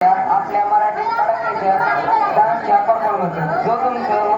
आपल्या मराठी कलाकारांच्या डान्सच्या परफॉर्मन्स जो तुमचं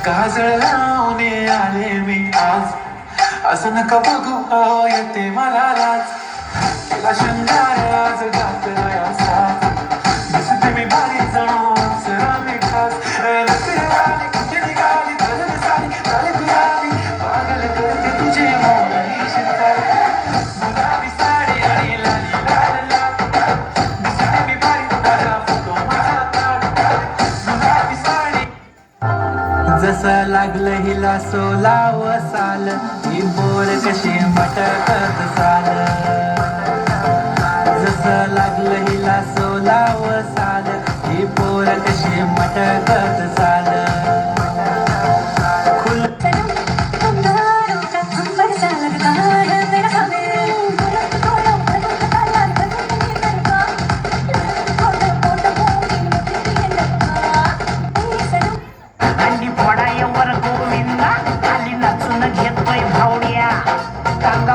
काजळ लावणे आले मी आज असं नका बघू हो येते मला लाज तुला शंगार आज घातलाय असा दिसते मी बारी जणू सरा मी खास नखरे आली कुठे निघाली धरण साली झाली गुलाबी पागल करते तुझे मोहनी शिंगारी गुलाबी साडी आणि लाली लाल लाल दिसते मी बारी तुझा फोटो माझा ताट गुलाबी साडी जसं लागलं हिला सोलाव साल ही बोर कशी मटकत साल जसं लागलं हिला सोलाव साल ही बोर कशी मटकत साल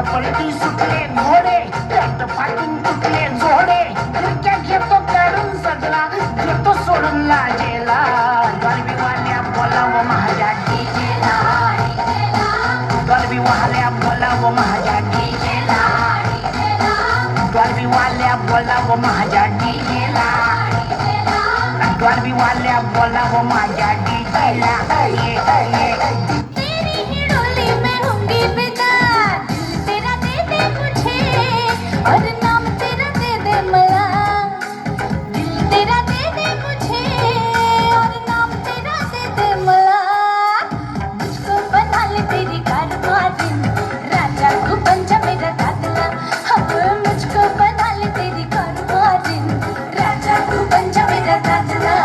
पलटी सुटले घोडे त्यात फाटून तुटले जोडे फिरक्या घेतो काढून सगळा घेतो सोडून लाजेला गलबी वाल्या बोलावं माझ्या डीजेला गलबी वाल्या बोलावं माझ्या डीजेला गलबी वाल्या बोलावं माझ्या डीजेला गलबी वाल्या बोलावं माझ्या डीजेला और नाम तेरा दे दे मला दिल तेरा दे दे मुझे और नाम तेरा दे दे मला मुझको बना ले तेरी कारवारिन राजा तू बन जा मेरा दादला हम मुझको बना ले तेरी कारवारिन राजा तू बन जा मेरा दादला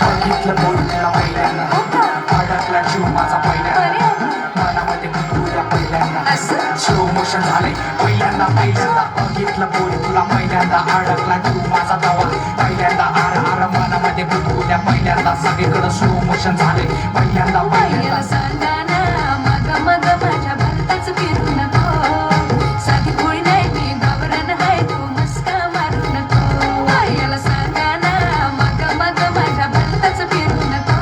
बघितलं बोलला पहिल्यांदा अडकला जीव माझा पहिल्यांदा मनामध्ये तुला पहिल्यांदा स्लो मोशन झालंय पहिल्यांदा बघितलं बोल तुला पहिल्यांदा अडकला जीव माझा दवा पहिल्यांदा आर आर मनामध्ये बुधबुद्या पहिल्यांदा सगळीकडं स्लो मोशन झालंय पहिल्यांदा मग मग माझ्या भरताच फिरू नको साधी भोळी नाही मी घाबरण हाय तू मस्का मारू नको याला सांगा ना मग मग माझ्या भरताच फिरू नको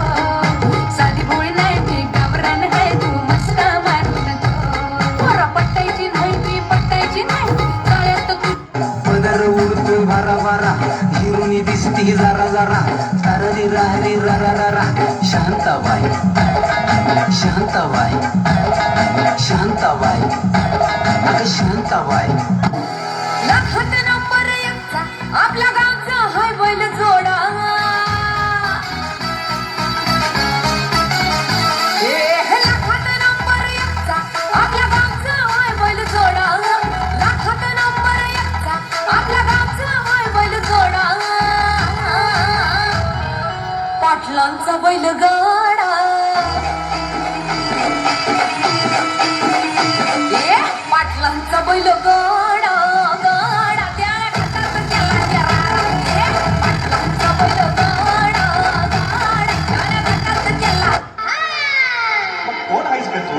साधी भोळी नाही मी घाबरण हाय तू मस्का मारू नको पोरा पटायची नाही ती पटायची नाही काळ्यात तू पदर उडतो भरा भरा हिरुनी दिसती जरा जरा हरी हरी रा रा रा शांताबाई शांताबाई शांताबाई अगं शांताबाई लाखात नंबर एकचा आपल्या गावचा हाय बैल जोडा लाखात नंबर एकचा आपल्या गावचा हाय बैल जोडा लाखात नंबर एकचा आपल्या गावचा हाय बैल जोडा पाटलांचा बैल गाडा पाटलांचा बैल गाडा गाडा त्याला खातात त्याला जरा पाटलांचा बैल गाडा गाडा त्याला खातात त्याला कोण आहेस का तू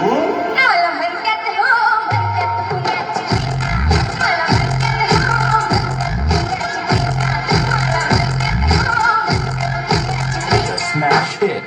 मला म्हणतात हो म्हणतात पुण्याची मला म्हणतात हो म्हणतात पुण्याची shit.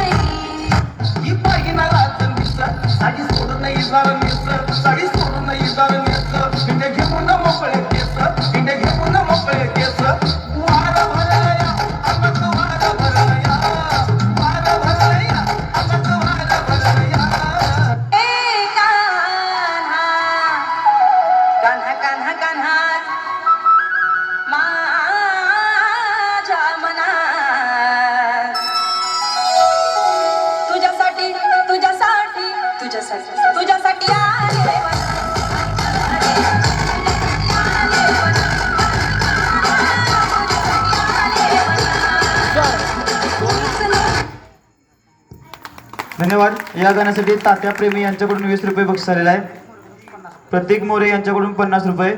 ही पाहिना राहतं मिसळ साडी सोडून नाही जाणार मिसळ साडी सोडून नाही जाणार मिसळ इंडे घेऊन मोकळे केस इंडे घेऊन मोकळे केस वारा भरया अमक वारा भरया वारा भरया अमक वारा भरया ए कान्हा कान्हा कान्हा कान्हा माझ्या मनात तुझ्यासाठी तुझ्यासाठी तुझ्यासाठी तुझ्यासाठी आले देवा. धन्यवाद. या गाण्यासाठी तात्या प्रेमी यांच्याकडून 20 रुपये बक्षीस आलेला आहे. प्रतीक मोरे यांच्याकडून 50 रुपये.